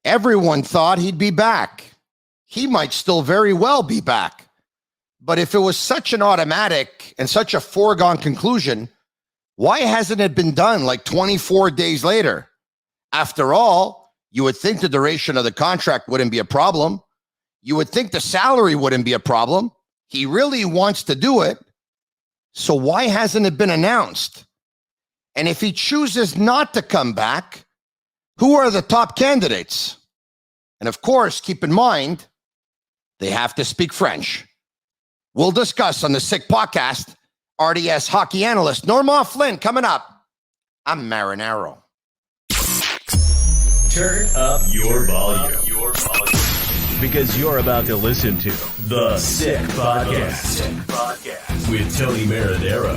Everyone thought he'd be back. He might still very well be back. But if it was such an automatic and such a foregone conclusion, why hasn't it been done like 24 days later? After all, you would think the duration of the contract wouldn't be a problem. You would think the salary wouldn't be a problem. He really wants to do it. So why hasn't it been announced? And if he chooses not to come back, who are the top candidates? And of course, keep in mind, they have to speak French. We'll discuss on the Sick Podcast. RDS hockey analyst Norma Flynn coming up. I'm Marinaro. Turn up your volume. Because you're about to listen to The Sick Podcast with Tony Marinaro.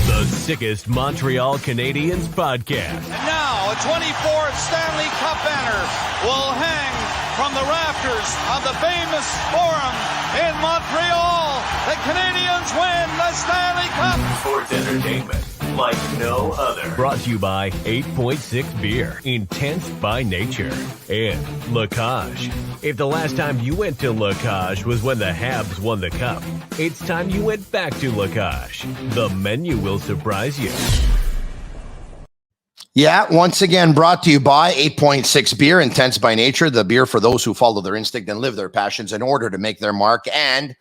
The sickest Montreal Canadiens podcast. And now a 24th Stanley Cup banner will hang from the rafters of the famous Forum in Montreal. The Canadiens win the Stanley Cup. Sports entertainment like no other. Brought to you by 8.6 Beer, intense by nature, and La Cage. If the last time you went to La Cage was when the Habs won the Cup, it's time you went back to La Cage. The menu will surprise you. Yeah, once again brought to you by 8.6 Beer, intense by nature, the beer for those who follow their instinct and live their passions in order to make their mark, and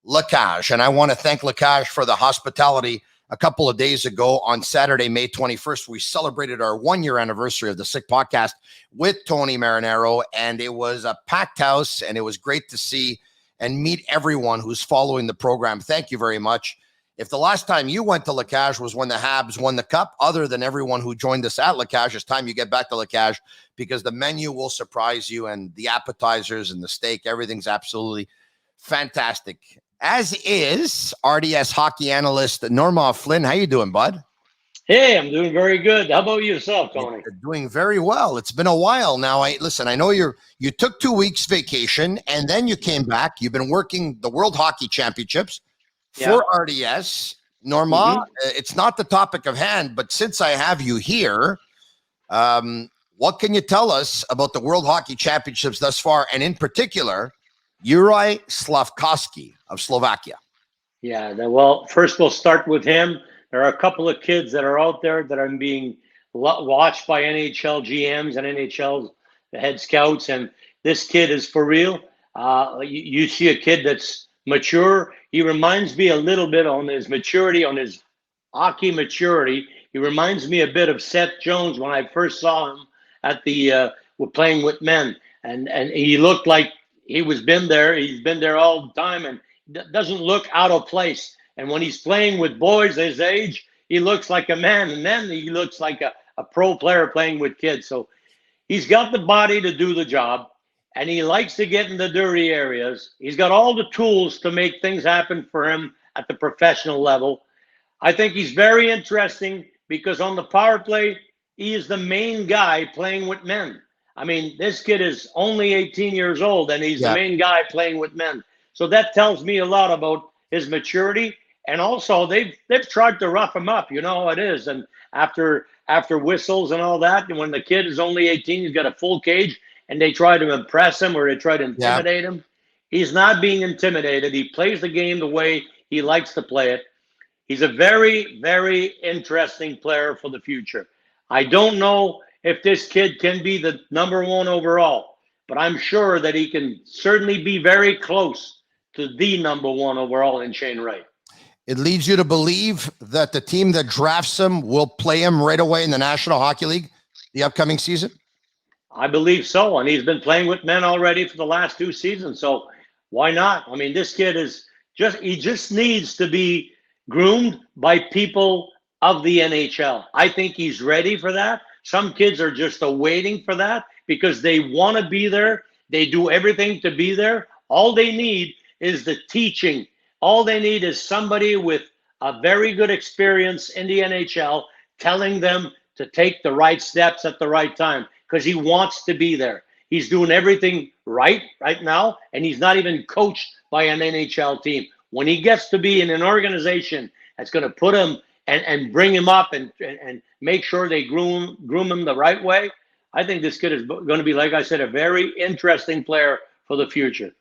La Cage. And I want to thank La Cage for the hospitality. A couple of days ago on Saturday, May 21st, we celebrated our 1-year anniversary of the Sick Podcast with Tony Marinaro, and it was a packed house, and it was great to see and meet everyone who's following the program. Thank you very much. If the last time you went to La Cage was when the Habs won the Cup, other than everyone who joined us at La Cage, it's time you get back to La Cage because the menu will surprise you, and the appetizers and the steak, everything's absolutely fantastic. As is RDS hockey analyst Norma Flynn. How you doing, bud? Hey, I'm doing very good. How about yourself, Tony? You're doing very well. It's been a while now. I know you took 2 weeks vacation and then you came back. You've been working the World Hockey Championships for RDS. Norma, It's not the topic of hand, but since I have you here, what can you tell us about the World Hockey Championships thus far, and in particular, Juraj Slafkovsky of Slovakia? Yeah, well, first we'll start with him. There are a couple of kids that are out there that are being watched by NHL GMs and NHL head scouts, and this kid is for real. You see a kid that's mature. He reminds me a little bit on his maturity, on his hockey maturity. He reminds me a bit of Seth Jones when I first saw him at the playing with men, and he looked like he's been there all the time, and doesn't look out of place. And when he's playing with boys his age, he looks like a man, and then he looks like a pro player playing with kids. So he's got the body to do the job, and he likes to get in the dirty areas. He's got all the tools to make things happen for him at the professional level. I think he's very interesting because on the power play, he is the main guy playing with men. I mean, this kid is only 18 years old, and he's the main guy playing with men. So that tells me a lot about his maturity. And also, they've tried to rough him up. You know how it is. And after whistles and all that, and when the kid is only 18, he's got a full cage, and they try to impress him or they try to intimidate him. He's not being intimidated. He plays the game the way he likes to play it. He's a very, very interesting player for the future. I don't know if this kid can be the number one overall, but I'm sure that he can certainly be very close to the number one overall in Shane Wright. It leads you to believe that the team that drafts him will play him right away in the National Hockey League the upcoming season? I believe so, and he's been playing with men already for the last 2 seasons, so why not? I mean, this kid he just needs to be groomed by people of the NHL. I think he's ready for that. Some kids are just waiting for that because they want to be there. They do everything to be there. All they need is the teaching. All they need is somebody with a very good experience in the NHL telling them to take the right steps at the right time because he wants to be there. He's doing everything right now, and he's not even coached by an NHL team. When he gets to be in an organization that's going to put him and bring him up and make sure they groom him the right way, I think this kid is going to be, like I said, a very interesting player for the future.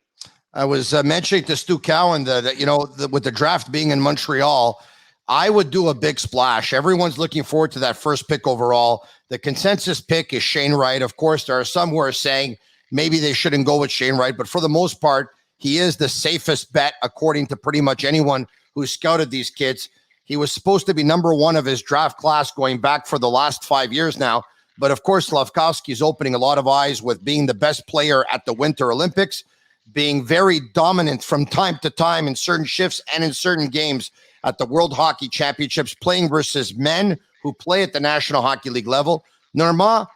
I was mentioning to Stu Cowan that with the draft being in Montreal, I would do a big splash. Everyone's looking forward to that first pick overall. The consensus pick is Shane Wright. Of course, there are some who are saying maybe they shouldn't go with Shane Wright, but for the most part, he is the safest bet according to pretty much anyone who scouted these kids. He was supposed to be number one of his draft class going back for the last 5 years now. But of course, Slafkovsky is opening a lot of eyes with being the best player at the Winter Olympics, being very dominant from time to time in certain shifts and in certain games at the World Hockey Championships, playing versus men who play at the National Hockey League level. Norma,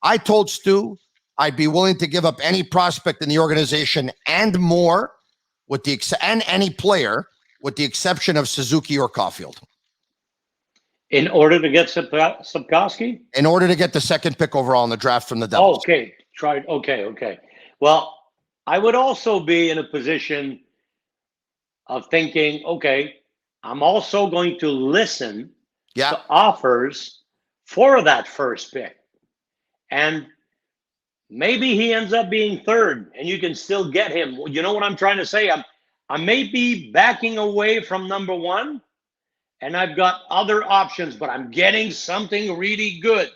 I told Stu I'd be willing to give up any prospect in the organization and more and any player with the exception of Suzuki or Caulfield. In order to get Slafkovsky? In order to get the second pick overall in the draft from the Devils. Okay. Okay. Well, I would also be in a position of thinking, okay, I'm also going to listen to offers for that first pick. And maybe he ends up being third and you can still get him. You know what I'm trying to say? I may be backing away from number one and I've got other options, but I'm getting something really good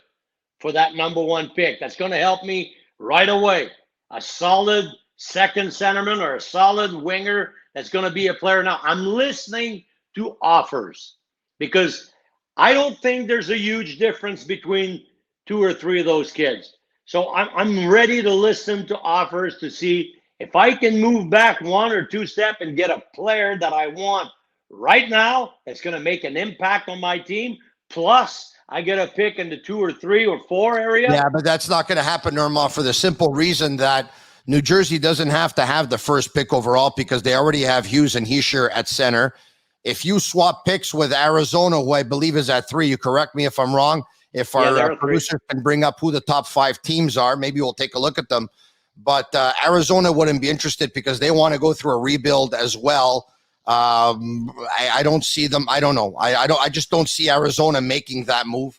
for that number one pick. That's going to help me right away. A solid second centerman or a solid winger that's going to be a player. Now, I'm listening to offers because I don't think there's a huge difference between 2 or 3 of those kids. So I'm ready to listen to offers to see if I can move back 1 or 2 steps and get a player that I want right now that's going to make an impact on my team. Plus, I get a pick in the 2 or 3 or 4 area. Yeah, but that's not going to happen, Norma, for the simple reason that New Jersey doesn't have to have the first pick overall because they already have Hughes and Hischier at center. If you swap picks with Arizona, who I believe is at 3, you correct me if I'm wrong. If our producer can bring up who the top 5 teams are, maybe we'll take a look at them. But Arizona wouldn't be interested because they want to go through a rebuild as well. I don't see them. I don't know. I just don't see Arizona making that move.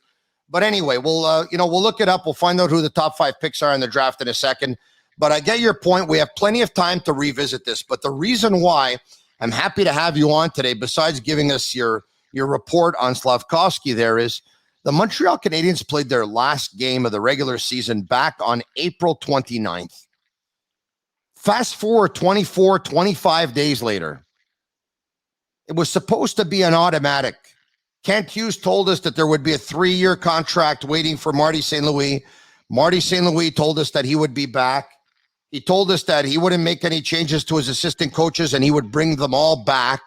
But anyway, we'll look it up. We'll find out who the top 5 picks are in the draft in a second. But I get your point. We have plenty of time to revisit this. But the reason why I'm happy to have you on today, besides giving us your report on Slafkovsky there, is the Montreal Canadiens played their last game of the regular season back on April 29th. Fast forward 24, 25 days later. It was supposed to be an automatic. Kent Hughes told us that there would be a 3-year contract waiting for Marty St. Louis. Marty St. Louis told us that he would be back. He told us that he wouldn't make any changes to his assistant coaches and he would bring them all back.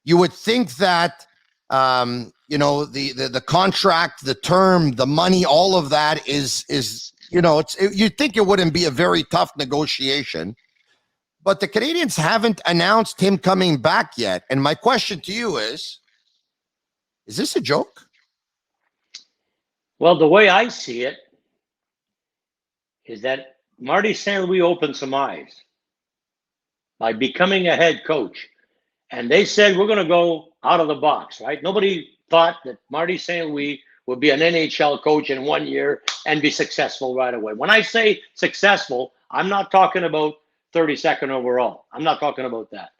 You would think that, the contract, the term, the money, all of that is you'd think it wouldn't be a very tough negotiation. But the Canadiens haven't announced him coming back yet. And my question to you is this a joke? Well, the way I see it is that Marty St. Louis opened some eyes by becoming a head coach. And they said, we're going to go out of the box, right? Nobody thought that Marty St. Louis would be an NHL coach in 1 year and be successful right away. When I say successful, I'm not talking about 32nd overall. I'm not talking about that.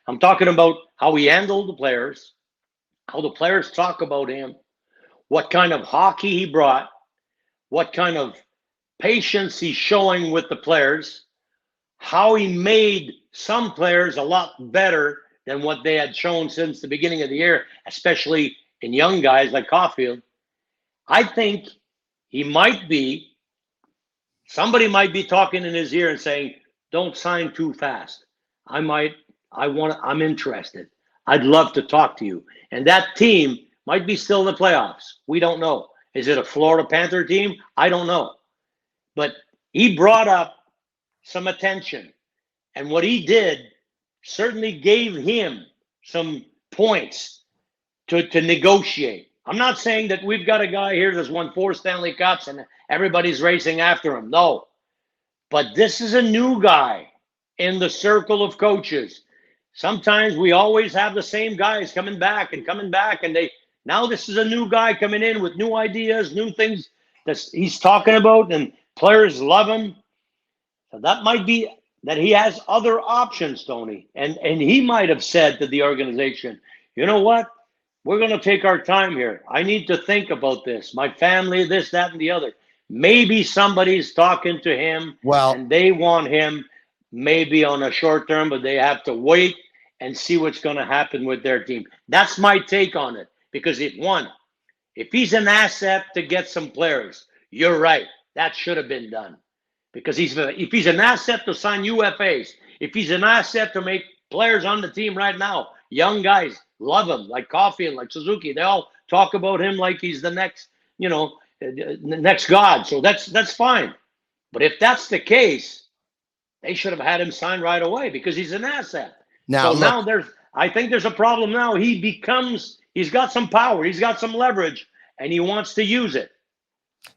I'm talking about how he handled the players, how the players talk about him, what kind of hockey he brought, what kind of patience he's showing with the players, how he made some players a lot better than what they had shown since the beginning of the year, especially in young guys like Caulfield. I think somebody might be talking in his ear and saying, don't sign too fast. I'm interested. I'd love to talk to you. And that team might be still in the playoffs. We don't know. Is it a Florida Panther team? I don't know. But he brought up some attention. And what he did certainly gave him some points to negotiate. I'm not saying that we've got a guy here that's won 4 Stanley Cups and everybody's racing after him. No. But this is a new guy in the circle of coaches. Sometimes we always have the same guys coming back. And now this is a new guy coming in with new ideas, new things he's talking about, and players love him. So that might be that he has other options, Tony. And he might have said to the organization, you know what? We're going to take our time here. I need to think about this. My family, this, that, and the other. Maybe somebody's talking to him and they want him maybe on a short term, but they have to wait and see what's going to happen with their team. That's my take on it. Because if he's an asset to get some players, you're right. That should have been done. Because if he's an asset to sign UFAs, if he's an asset to make players on the team right now, young guys love him, like Coffey and like Suzuki. They all talk about him like he's the next, next god. So that's fine. But if that's the case, they should have had him sign right away because he's an asset. Now I think there's a problem now. He's got some power, he's got some leverage, and he wants to use it.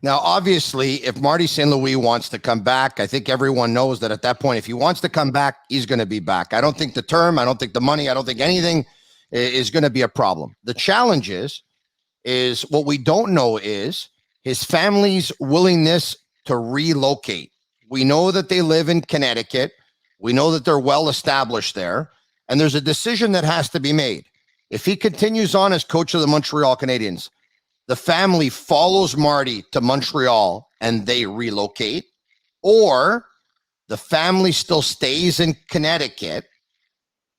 Now, obviously, if Marty St. Louis wants to come back, I think everyone knows that at that point, if he wants to come back, he's going to be back. I don't think the term, I don't think the money, I don't think anything is going to be a problem. The challenge is what we don't know is his family's willingness to relocate. We know that they live in Connecticut. We know that they're well established there. And there's a decision that has to be made. If he continues on as coach of the Montreal Canadiens, the family follows Marty to Montreal and they relocate, or the family still stays in Connecticut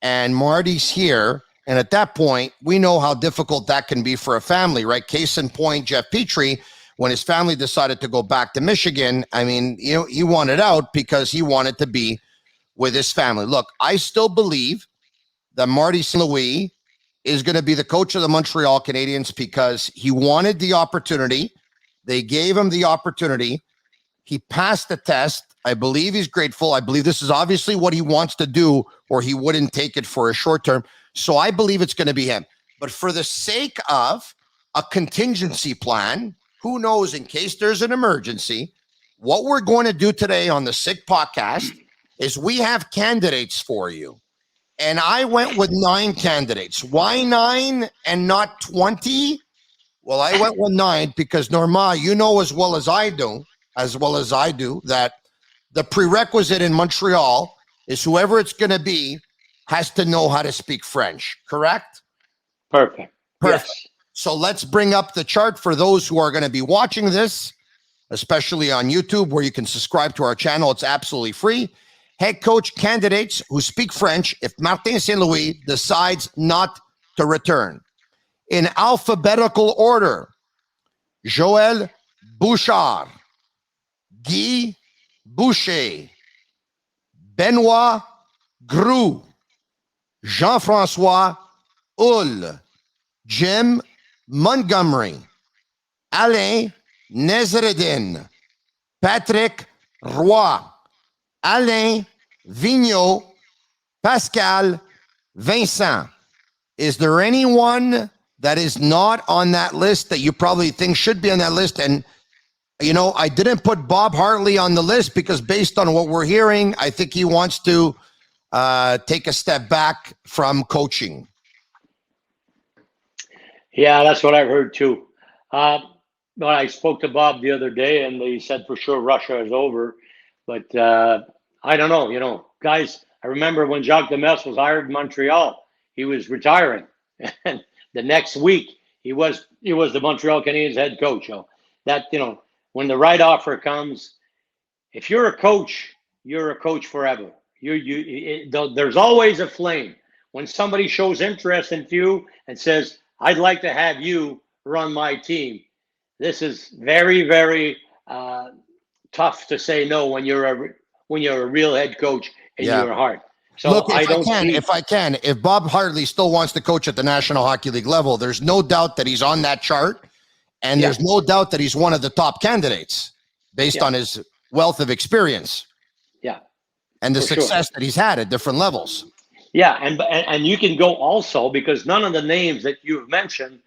and Marty's here. And at that point, we know how difficult that can be for a family, right? Case in point, Jeff Petrie, when his family decided to go back to Michigan, I mean, he wanted out because he wanted to be with his family. Look, I still believe that Marty St. Louis is going to be the coach of the Montreal Canadiens because he wanted the opportunity. They gave him the opportunity. He passed the test. I believe he's grateful. I believe this is obviously what he wants to do, or he wouldn't take it for a short term. So I believe it's going to be him. But for the sake of a contingency plan, who knows, in case there's an emergency, what we're going to do today on the Sick Podcast is we have candidates for you. And I went with 9 candidates. Why 9 and not 20? Well, I went with 9 because, Norma, you know as well as I do, that the prerequisite in Montreal is whoever it's going to be has to know how to speak French, correct? Perfect. Yes. So let's bring up the chart for those who are going to be watching this, especially on YouTube, where you can subscribe to our channel. It's absolutely free. Head coach candidates who speak French if Martin St. Louis decides not to return. In alphabetical order, Joël Bouchard, Guy Boucher, Benoit Groux, Jean-François Hull, Jim Montgomery, Alain Nezreddin, Patrick Roy, Alain Vigneault, Pascal Vincent. Is there anyone that is not on that list that you probably think should be on that list? And, I didn't put Bob Hartley on the list because based on what we're hearing, I think he wants to take a step back from coaching. Yeah, that's what I've heard too. But I spoke to Bob the other day and he said for sure Russia is over. But I don't know, guys, I remember when Jacques Demers was hired in Montreal, he was retiring. And the next week, he was the Montreal Canadiens head coach. That, when the right offer comes, if you're a coach, you're a coach forever. There's always a flame. When somebody shows interest in you and says, I'd like to have you run my team, this is very, very tough to say no when you're a real head coach in your heart. So look, if Bob Hartley still wants to coach at the National Hockey League level, there's no doubt that he's on that chart, and there's no doubt that he's one of the top candidates based on his wealth of experience. Yeah, and the success that he's had at different levels. Yeah, and you can go also because none of the names that you've mentioned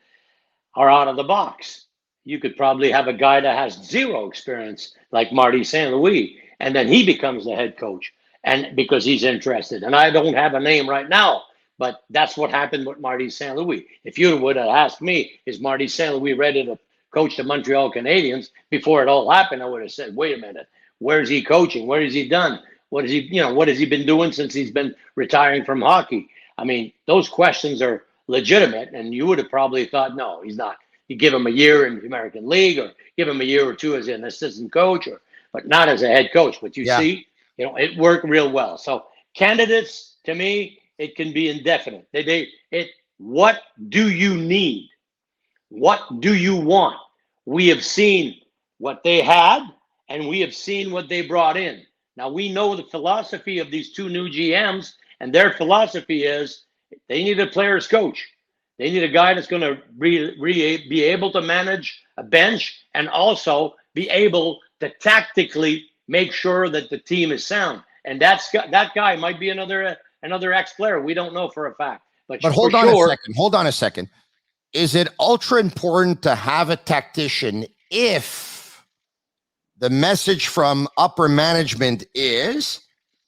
are out of the box. You could probably have a guy that has zero experience like Marty St. Louis, and then he becomes the head coach, and because he's interested. And I don't have a name right now, but that's what happened with Marty St. Louis. If you would have asked me, is Marty St. Louis ready to coached the Montreal Canadiens before it all happened, I would have said, wait a minute, where's he coaching? What has he done? What has he been doing since he's been retiring from hockey? I mean, those questions are legitimate, and you would have probably thought, no, he's not. You give him a year in the American League, or give him a year or two as an assistant coach, but not as a head coach. But you see, it worked real well. So candidates, to me, it can be indefinite. What do you need? What do you want? We have seen what they had, and we have seen what they brought in. Now, we know the philosophy of these two new GMs, and their philosophy is they need a player's coach. They need a guy that's going to be able to manage a bench and also be able to tactically make sure that the team is sound. And that guy might be another ex-player. We don't know for a fact. But hold on a second. Is it ultra important to have a tactician if the message from upper management is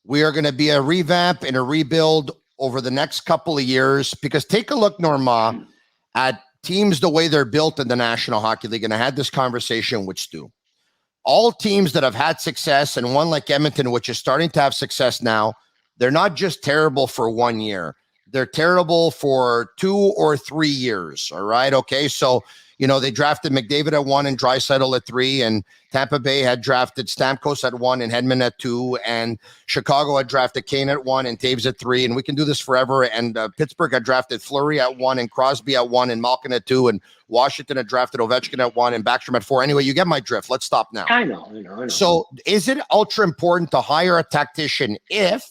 we are going to be a revamp and a rebuild over the next couple of years? Because take a look, Norma, at teams the way they're built in the National Hockey League, and I had this conversation with Stu. All teams that have had success, and one like Edmonton, which is starting to have success now, they're not just terrible for 1 year. They're terrible for 2 or 3 years. All right. Okay. So, they drafted McDavid at 1 and Draisaitl at 3, and Tampa Bay had drafted Stamkos at 1 and Hedman at 2, and Chicago had drafted Kane at 1 and Taves at 3, and we can do this forever. And Pittsburgh had drafted Fleury at 1 and Crosby at 1 and Malkin at 2, and Washington had drafted Ovechkin at 1 and Backstrom at 4. Anyway, you get my drift. Let's stop now. I know. So is it ultra important to hire a tactician if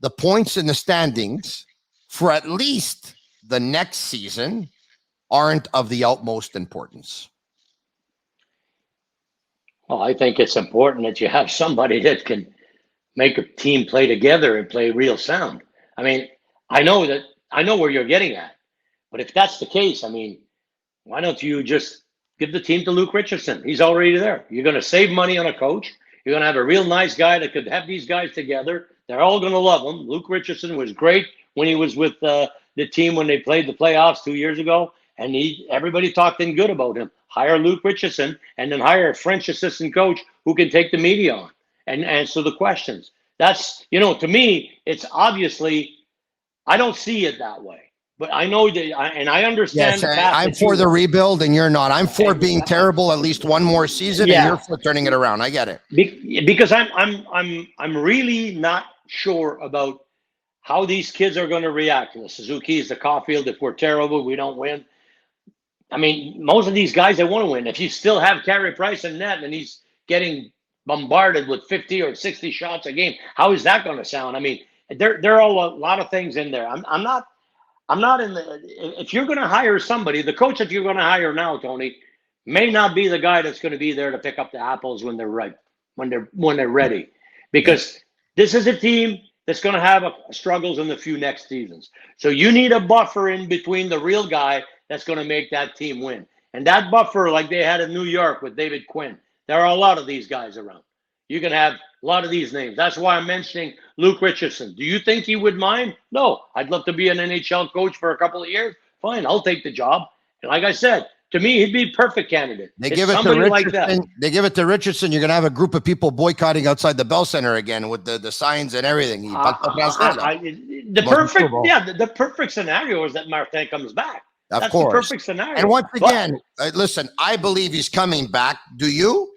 the points in the standings for at least the next season aren't of the utmost importance? Well, I think it's important that you have somebody that can make a team play together and play real sound. I mean, I know where you're getting at, but if that's the case, I mean, why don't you just give the team to Luke Richardson? He's already there. You're going to save money on a coach. You're going to have a real nice guy that could have these guys together. They're all going to love him. Luke Richardson was great when he was with the team when they played the playoffs 2 years ago. And everybody talked in good about him. Hire Luke Richardson and then hire a French assistant coach who can take the media on and answer the questions. That's, to me, it's obviously, I don't see it that way. But I know that, and I understand. Yes, I'm for the rebuild and you're not. I'm for being terrible at least one more season, and you're for turning it around. I get it. Because I'm really not sure about how these kids are going to react to the Suzuki's, the Caulfield. If we're terrible, we don't win. I mean, most of these guys, they want to win. If you still have Carey Price in net and he's getting bombarded with 50 or 60 shots a game, how is that going to sound? I mean, there are a lot of things in there. I'm not in the. If you're going to hire somebody, the coach that you're going to hire now, Tony, may not be the guy that's going to be there to pick up the apples when they're ripe, when they're ready, because this is a team that's going to have struggles in the few next seasons. So you need a buffer in between the real guy that's going to make that team win. And that buffer, like they had in New York with David Quinn, there are a lot of these guys around. You can have a lot of these names. That's why I'm mentioning Luke Richardson. Do you think he would mind? No. I'd love to be an NHL coach for a couple of years. Fine, I'll take the job. And like I said, to me, he'd be a perfect candidate. They give it to Richardson. Like that. They give it to Richardson. You're going to have a group of people boycotting outside the Bell Center again with the signs and everything. The perfect scenario is that Martin comes back. That's the perfect scenario. And once again, listen, I believe he's coming back. Do you?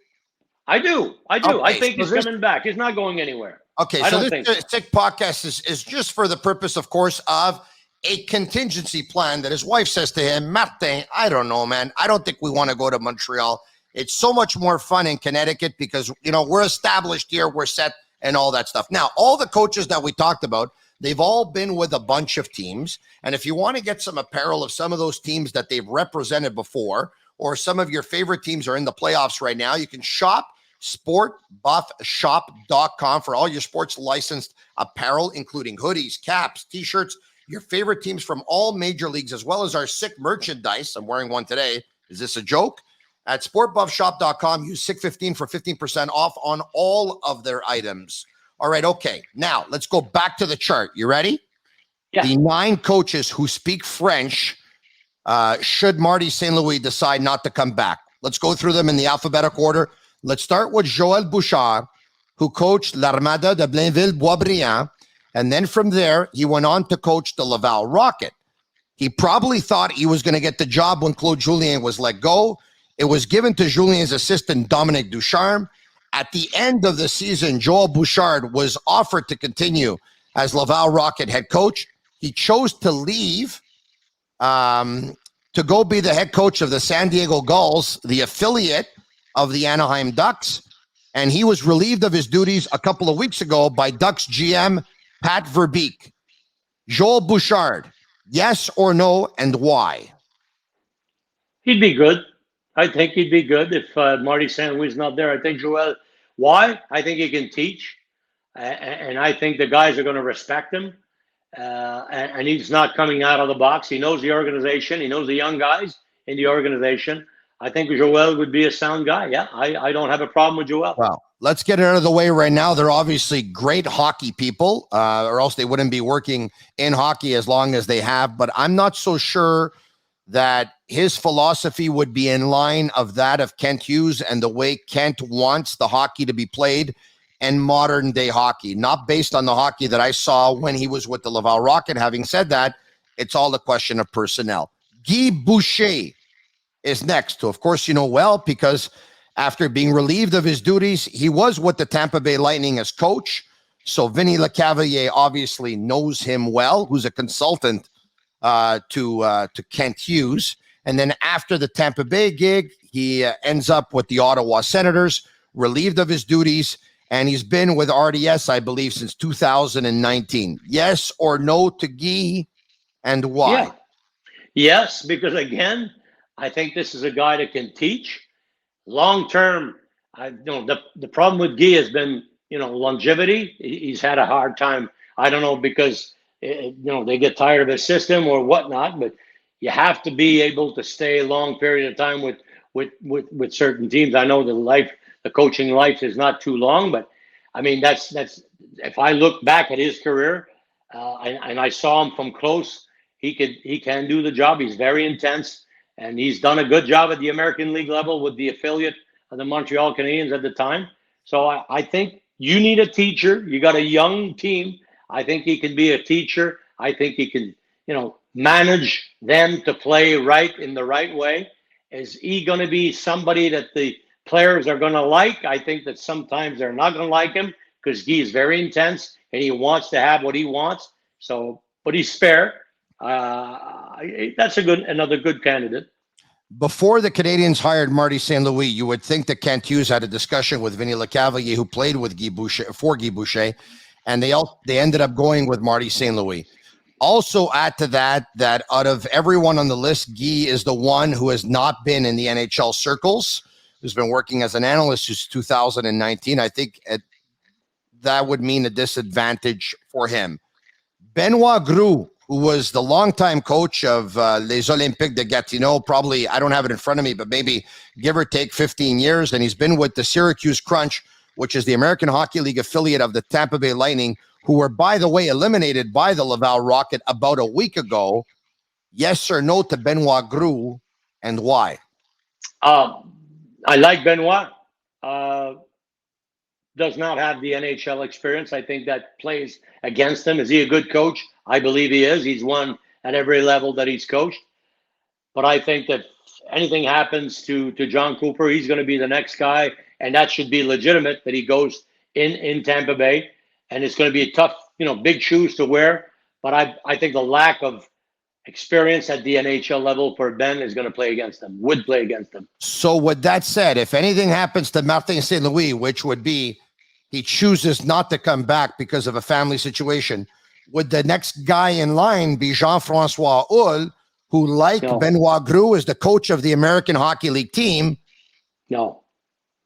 I do. Okay, I think he's coming back. He's not going anywhere. Okay, so this Sick podcast is just for the purpose, of course, of a contingency plan that his wife says to him, Martin, I don't know, man. I don't think we want to go to Montreal. It's so much more fun in Connecticut because, we're established here, we're set, and all that stuff. Now, all the coaches that we talked about, they've all been with a bunch of teams. And if you want to get some apparel of some of those teams that they've represented before, or some of your favorite teams are in the playoffs right now, you can shop sportbuffshop.com for all your sports licensed apparel, including hoodies, caps, t-shirts, your favorite teams from all major leagues, as well as our Sick merchandise. I'm wearing one today. Is this a joke? At sportbuffshop.com, use SICK15 for 15% off on all of their items. All right, okay. Now, let's go back to the chart. You ready? Yeah. The 9 coaches who speak French should Marty St. Louis decide not to come back. Let's go through them in the alphabetical order. Let's start with Joël Bouchard, who coached l'Armada de Blainville-Boisbriand. And then from there, he went on to coach the Laval Rocket. He probably thought he was going to get the job when Claude Julien was let go. It was given to Julien's assistant, Dominique Ducharme. At the end of the season, Joël Bouchard was offered to continue as Laval Rocket head coach. He chose to leave to go be the head coach of the San Diego Gulls, the affiliate of the Anaheim Ducks. And he was relieved of his duties a couple of weeks ago by Ducks GM Pat Verbeek. Joël Bouchard, yes or no, and why? He'd be good. I think he'd be good if Marty St. Louis is not there. I think Joel. Why? I think he can teach, and I think the guys are going to respect him. And he's not coming out of the box. He knows the organization. He knows the young guys in the organization. I think Joel would be a sound guy. Yeah, I don't have a problem with Joel. Well, let's get it out of the way right now. They're obviously great hockey people, or else they wouldn't be working in hockey as long as they have. But I'm not so sure that his philosophy would be in line of that of Kent Hughes and the way Kent wants the hockey to be played in modern day hockey, not based on the hockey that I saw when he was with the Laval Rocket. Having said that, it's all a question of personnel. Guy Boucher is next, who of course you know well, because after being relieved of his duties, he was with the Tampa Bay Lightning as coach. So Vinny Lecavalier obviously knows him well, who's a consultant to Kent Hughes. And then after the Tampa Bay gig, he ends up with the Ottawa Senators, relieved of his duties, and he's been with RDS, I believe, since 2019. Yes or no to Guy, and why? Yeah. Yes, because again, I think this is a guy that can teach. Long term, the problem with Guy has been, longevity. He's had a hard time. I don't know, because they get tired of his system or whatnot, but you have to be able to stay a long period of time with certain teams. I know the coaching life is not too long, but I mean, that's if I look back at his career and I saw him from close, he can do the job. He's very intense, and he's done a good job at the American League level with the affiliate of the Montreal Canadiens at the time. So I think you need a teacher. You got a young team. I think he can be a teacher. I think he can, manage them to play right in the right way. Is he going to be somebody that the players are going to like? I think that sometimes they're not going to like him because he is very intense and he wants to have what he wants. So, but he's fair. That's another good candidate. Before the Canadians hired Marty St. Louis, you would think that Kent Hughes had a discussion with Vinny Lecavalier, who played with Guy Boucher, and they ended up going with Marty St. Louis. Also add to that out of everyone on the list, Guy is the one who has not been in the NHL circles, who's been working as an analyst since 2019. I think that would mean a disadvantage for him. Benoit Groulx, who was the longtime coach of Les Olympiques de Gatineau, probably, I don't have it in front of me, but maybe give or take 15 years. And he's been with the Syracuse Crunch, which is the American Hockey League affiliate of the Tampa Bay Lightning, who were, by the way, eliminated by the Laval Rocket about a week ago. Yes or no to Benoit Groulx, and why? I like Benoit. Does not have the NHL experience. I think that plays against him. Is he a good coach? I believe he is. He's won at every level that he's coached. But I think that if anything happens to John Cooper, he's going to be the next guy, and that should be legitimate that he goes in Tampa Bay. And it's going to be a tough, big shoes to wear. But I think the lack of experience at the NHL level for Ben is going to play against them, would play against them. So with that said, if anything happens to Martin St. Louis, which would be he chooses not to come back because of a family situation, would the next guy in line be Jean-François Hull, who, like Benoit Groulx, is the coach of the American Hockey League team? No,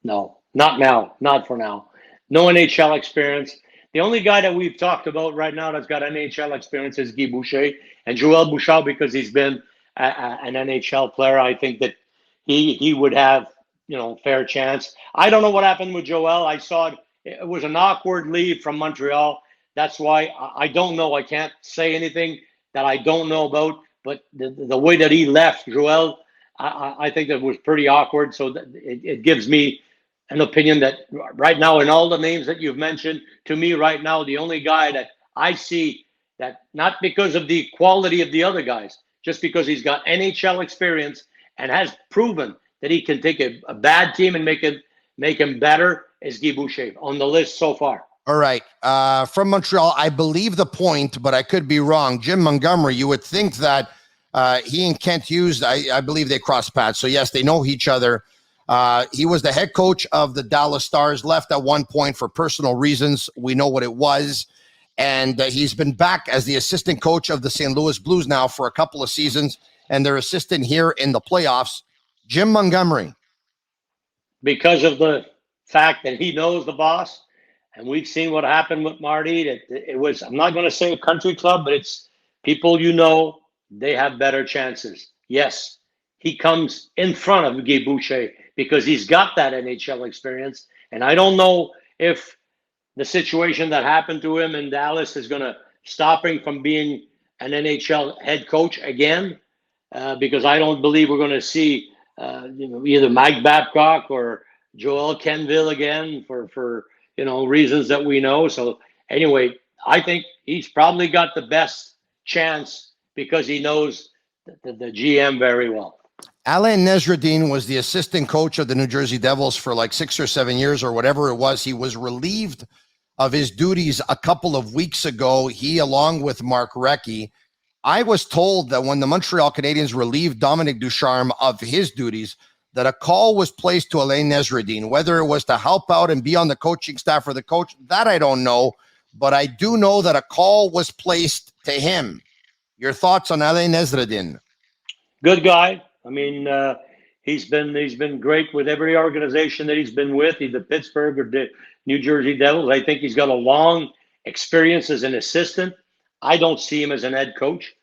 not now, not for now. No NHL experience. The only guy that we've talked about right now that's got NHL experience is Guy Boucher. And Joël Bouchard, because he's been an NHL player, I think that he would have, fair chance. I don't know what happened with Joël. I saw it was an awkward leave from Montreal. That's why I don't know. I can't say anything that I don't know about. but the way that he left Joel, I think that was pretty awkward. So it gives me an opinion that right now, in all the names that you've mentioned, to me right now, the only guy that I see that, not because of the quality of the other guys, just because he's got NHL experience and has proven that he can take a bad team and make him better, is Guy Boucher on the list so far. All right. From Montreal, I believe the point, but I could be wrong. Jim Montgomery, you would think that he and Kent Hughes, I believe they cross paths. So, yes, they know each other. He was the head coach of the Dallas Stars, left at one point for personal reasons. We know what it was. And he's been back as the assistant coach of the St. Louis Blues now for a couple of seasons, and their assistant here in the playoffs, Jim Montgomery. Because of the fact that he knows the boss, and we've seen what happened with Marty. It was, I'm not going to say a country club, but it's people they have better chances. Yes, he comes in front of Guy Boucher because he's got that NHL experience. And I don't know if the situation that happened to him in Dallas is going to stop him from being an NHL head coach again, because I don't believe we're going to see either Mike Babcock or Joel Kenville again for reasons that we know. So anyway, I think he's probably got the best chance because he knows the GM very well. Alain Nesradine was the assistant coach of the New Jersey Devils for like 6 or 7 years or whatever it was. He was relieved of his duties a couple of weeks ago, he along with Mark Recchi. I was told that when the Montreal Canadiens relieved Dominic Ducharme of his duties, that a call was placed to Alain Nesradine, whether it was to help out and be on the coaching staff or the coach, that I don't know, but I do know that a call was placed to him. Your thoughts on Alain Nesradine? Good guy. I mean, he's been great with every organization that he's been with, either Pittsburgh or the New Jersey Devils. I think he's got a long experience as an assistant. I don't see him as an head coach.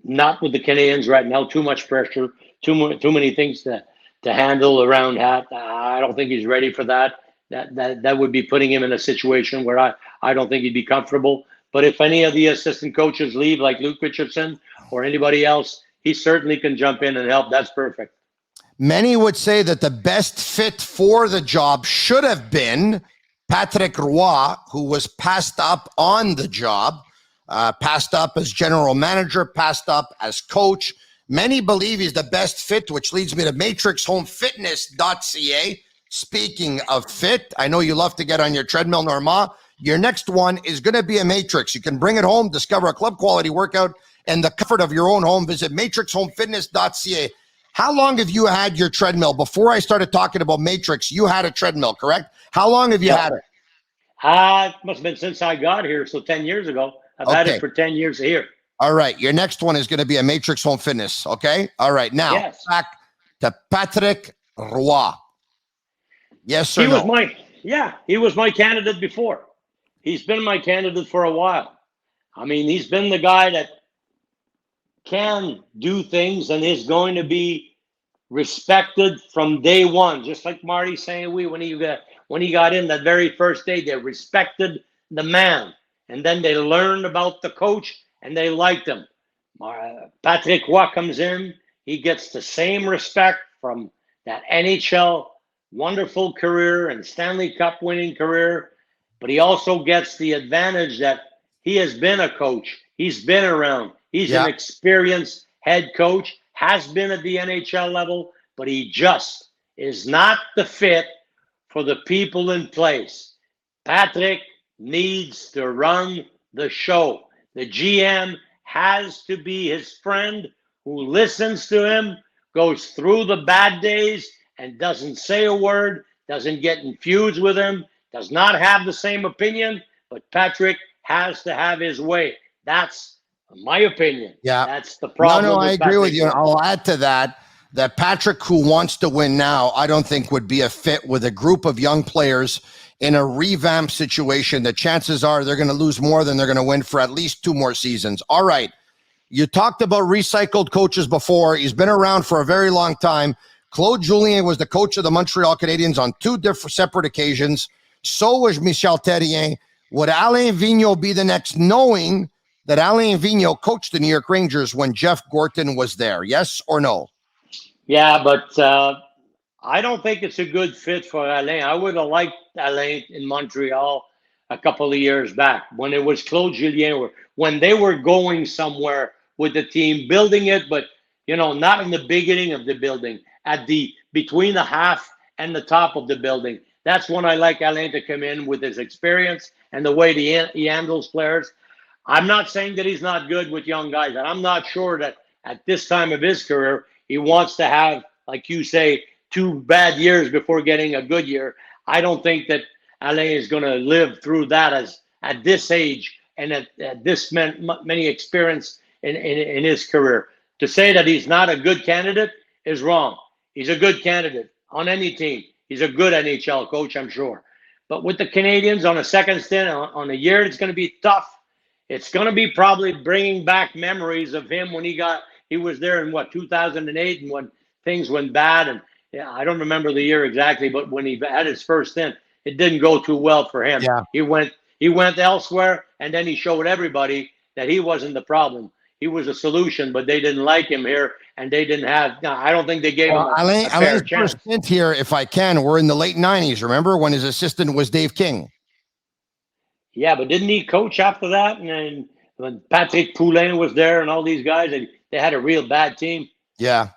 Not with the Canadiens right now. Too much pressure. Too many things to handle around Hat. I don't think he's ready for that. That would be putting him in a situation where I don't think he'd be comfortable. But if any of the assistant coaches leave, like Luke Richardson or anybody else, he certainly can jump in and help. That's perfect. Many would say that the best fit for the job should have been Patrick Roy, who was passed up on the job, passed up as general manager, passed up as coach. Many believe he's the best fit, which leads me to matrixhomefitness.ca. Speaking of fit, I know you love to get on your treadmill, Normand. Your next one is going to be a Matrix. You can bring it home, discover a club quality workout and the comfort of your own home. Visit matrixhomefitness.ca. How long have you had your treadmill? Before I started talking about Matrix, you had a treadmill, correct? How long have you had it? It must have been since I got here, so 10 years ago. I've had it for 10 years here. All right. Your next one is going to be a Matrix Home Fitness, okay? All right. Now, back to Patrick Roy. Yes or no? He was my candidate before. He's been my candidate for a while. I mean, he's been the guy that can do things and is going to be respected from day one. Just like Marty St. Louis, when he got in that very first day, they respected the man. And then they learned about the coach and they liked him. Patrick Roy comes in. He gets the same respect from that NHL wonderful career and Stanley Cup winning career. But he also gets the advantage that he has been a coach. He's been around. He's an experienced head coach, has been at the NHL level, but he just is not the fit for the people in place. Patrick needs to run the show. The GM has to be his friend who listens to him, goes through the bad days, and doesn't say a word, doesn't get in feuds with him, does not have the same opinion, but Patrick has to have his way. That's my opinion. Yeah. That's the problem. No, I agree with you. I'll add to that Patrick, who wants to win now, I don't think would be a fit with a group of young players in a revamped situation. The chances are they're going to lose more than they're going to win for at least 2 more seasons. All right. You talked about recycled coaches before. He's been around for a very long time. Claude Julien was the coach of the Montreal Canadiens on 2 separate occasions. So was Michel Therrien. Would Alain Vigneault be the next, knowing that Alain Vigneault coached the New York Rangers when Jeff Gorton was there? Yes or no? Yeah, but I don't think it's a good fit for Alain. I would have liked Alain in Montreal a couple of years back when it was Claude Julien, when they were going somewhere with the team, building it, but not in the beginning of the building, between the half and the top of the building. That's when I like Alain to come in with his experience and the way he handles players. I'm not saying that he's not good with young guys, and I'm not sure that at this time of his career he wants to have, like you say, 2 bad years before getting a good year. I don't think that Alain is going to live through that at this age and at this many experience in his career. To say that he's not a good candidate is wrong. He's a good candidate on any team. He's a good NHL coach, I'm sure. But with the Canadiens on a second stint, on a year, it's going to be tough. It's going to be probably bringing back memories of him when he was there in 2008, and when things went bad. And I don't remember the year exactly, but when he had his first stint, it didn't go too well for him. Yeah. He went elsewhere, and then he showed everybody that he wasn't the problem. He was a solution, but they didn't like him here, and they didn't have. No, I don't think they gave him a fair chance. First stint here, if I can, we're in the late '90s. Remember when his assistant was Dave King? Yeah, but didn't he coach after that? And then when Patrick Poulin was there and all these guys, they had a real bad team. Yeah.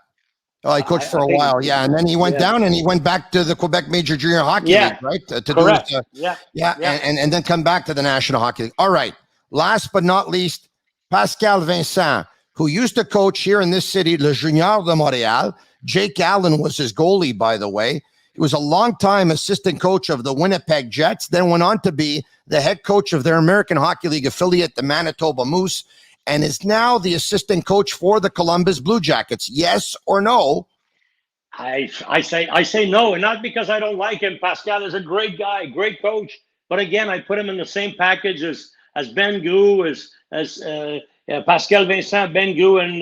Oh, he coached for a while. Yeah. And then he went down and he went back to the Quebec Major Junior Hockey League, right? Correct. And then come back to the National Hockey League. All right. Last but not least, Pascal Vincent, who used to coach here in this city, Le Junior de Montréal. Jake Allen was his goalie, by the way. He was a longtime assistant coach of the Winnipeg Jets, then went on to be the head coach of their American Hockey League affiliate, the Manitoba Moose, and is now the assistant coach for the Columbus Blue Jackets. Yes or no? I say no, and not because I don't like him. Pascal is a great guy, great coach. But again, I put him in the same package as Ben Gou, as Pascal Vincent, Ben Gou, and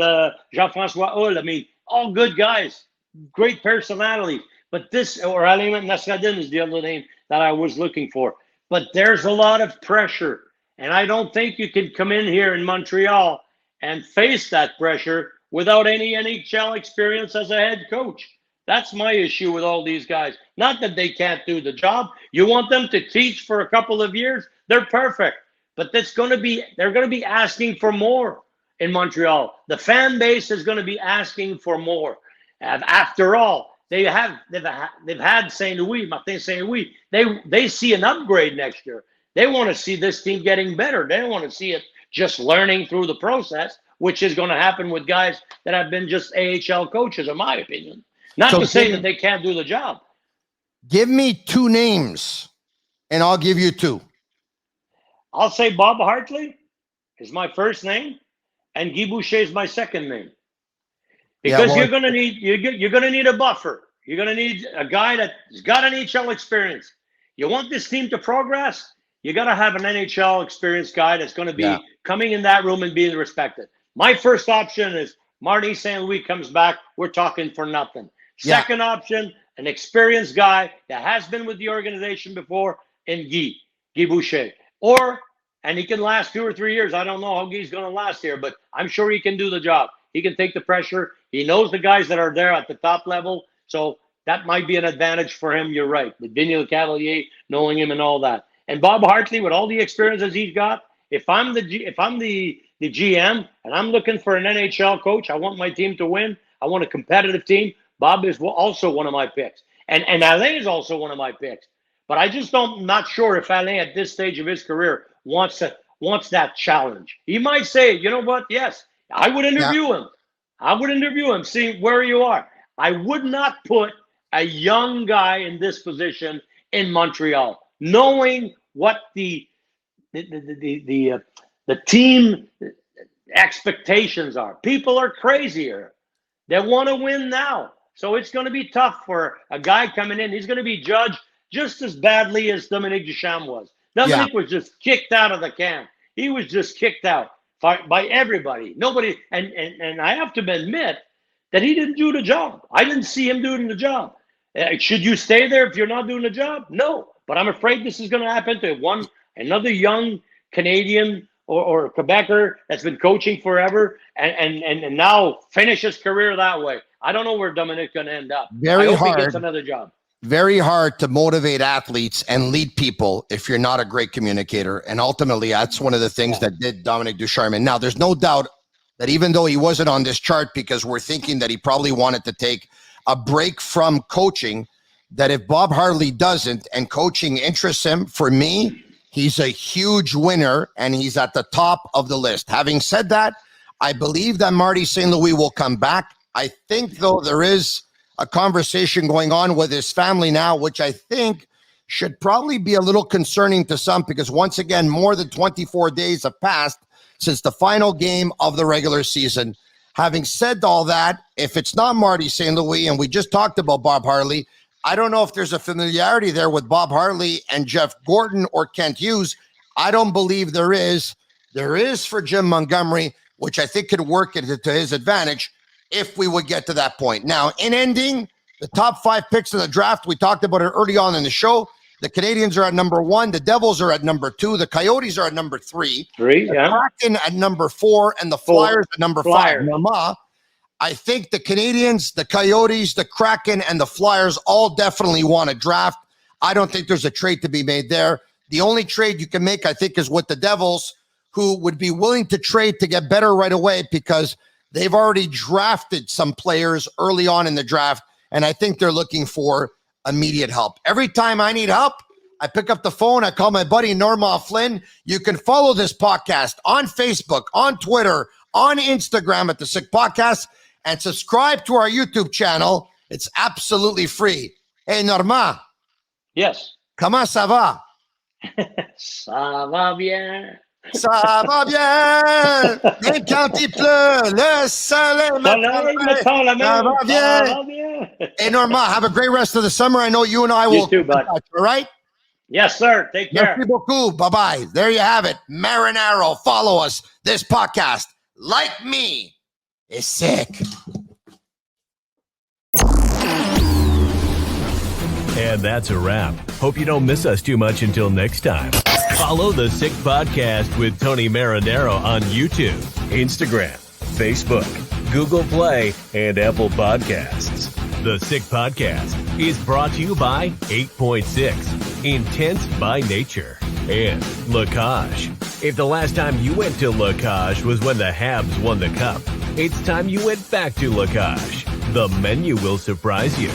Jean-François Hull. I mean, all good guys, great personality. But or Alain Nasreddin is the other name that I was looking for. But there's a lot of pressure. And I don't think you can come in here in Montreal and face that pressure without any NHL experience as a head coach. That's my issue with all these guys. Not that they can't do the job. You want them to teach for a couple of years, they're perfect. But they're going to be asking for more in Montreal. The fan base is going to be asking for more. After all, they've had St. Louis, Martin St. Louis. They see an upgrade next year. They want to see this team getting better. They don't want to see it just learning through the process, which is going to happen with guys that have been just AHL coaches, in my opinion. Not to say that they can't do the job. Give me 2 names, and I'll give you 2. I'll say Bob Hartley is my first name, and Guy Boucher is my second name. Because you're going to need a buffer. You're going to need a guy that's got NHL experience. You want this team to progress, you got to have an NHL experienced guy that's going to be coming in that room and being respected. My first option is Marty St. Louis comes back. We're talking for nothing. Second option, an experienced guy that has been with the organization before, and Guy Boucher. And he can last 2 or 3 years. I don't know how Guy's going to last here, but I'm sure he can do the job. He can take the pressure. He knows the guys that are there at the top level. So that might be an advantage for him. You're right. With Vinny Lecavalier, knowing him and all that. And Bob Hartley, with all the experiences he's got, if I'm the GM and I'm looking for an NHL coach, I want my team to win. I want a competitive team. Bob is also one of my picks. And Alain is also one of my picks. But I'm not sure if Alain at this stage of his career wants that challenge. He might say, you know what? Yes, I would interview him. I would interview him, see where you are. I would not put a young guy in this position in Montreal, knowing what the team expectations are. People are crazier. They want to win now. So it's going to be tough for a guy coming in. He's going to be judged just as badly as Dominique Ducharme was. Dominique was just kicked out of the camp. He was just kicked out by everybody. Nobody, and I have to admit that he didn't do the job. I didn't see him doing the job. Should you stay there if you're not doing the job? No. But I'm afraid this is going to happen to another young Canadian or a Quebecer that's been coaching forever and now finish his career that way. I don't know where Dominic's going to end up. Very I hope hard. he gets another job. Very hard to motivate athletes and lead people if you're not a great communicator. And ultimately, that's one of the things that did Dominic Ducharme. Now, there's no doubt that even though he wasn't on this chart because we're thinking that he probably wanted to take a break from coaching, that if Bob Hartley doesn't and coaching interests him, for me, he's a huge winner and he's at the top of the list. Having said that, I believe that Marty St. Louis will come back. I think, though, there is a conversation going on with his family now, which I think should probably be a little concerning to some because, once again, more than 24 days have passed since the final game of the regular season. Having said all that, if it's not Marty St. Louis, and we just talked about Bob Hartley, I don't know if there's a familiarity there with Bob Hartley and Jeff Gordon or Kent Hughes. I don't believe there is. There is for Jim Montgomery, which I think could work to his advantage if we would get to that point. Now, in ending, the top 5 picks in the draft, we talked about it early on in the show. The Canadians are at number 1. The Devils are at number 2. The Coyotes are at number 3. The Kraken at number 4. And the Flyers at number 5. Norma, I think the Canadians, the Coyotes, the Kraken, and the Flyers all definitely want to draft. I don't think there's a trade to be made there. The only trade you can make, I think, is with the Devils, who would be willing to trade to get better right away because they've already drafted some players early on in the draft, and I think they're looking for immediate help. Every time I need help, I pick up the phone, I call my buddy Norma Flynn. You can follow this podcast on Facebook, on Twitter, on Instagram at The Sick Podcast, and subscribe to our YouTube channel. It's absolutely free. Hey, Norma. Yes. Comment ça va? Ça va bien. Ça va bien, même quand il pleut, le soleil me ça va bien. Hey, Norma, have a great rest of the summer. I know you and I will. You too, bud. All right? Yes, sir. Take care. Merci beaucoup. Bye-bye. There you have it. Marinaro. Follow us. This podcast, like me, is sick. And that's a wrap. Hope you don't miss us too much until next time. Follow The Sick Podcast with Tony Marinaro on YouTube, Instagram, Facebook, Google Play, and Apple Podcasts. The Sick Podcast is brought to you by 8.6, Intense by Nature, and La Cage. If the last time you went to La Cage was when the Habs won the cup, it's time you went back to La Cage. The menu will surprise you.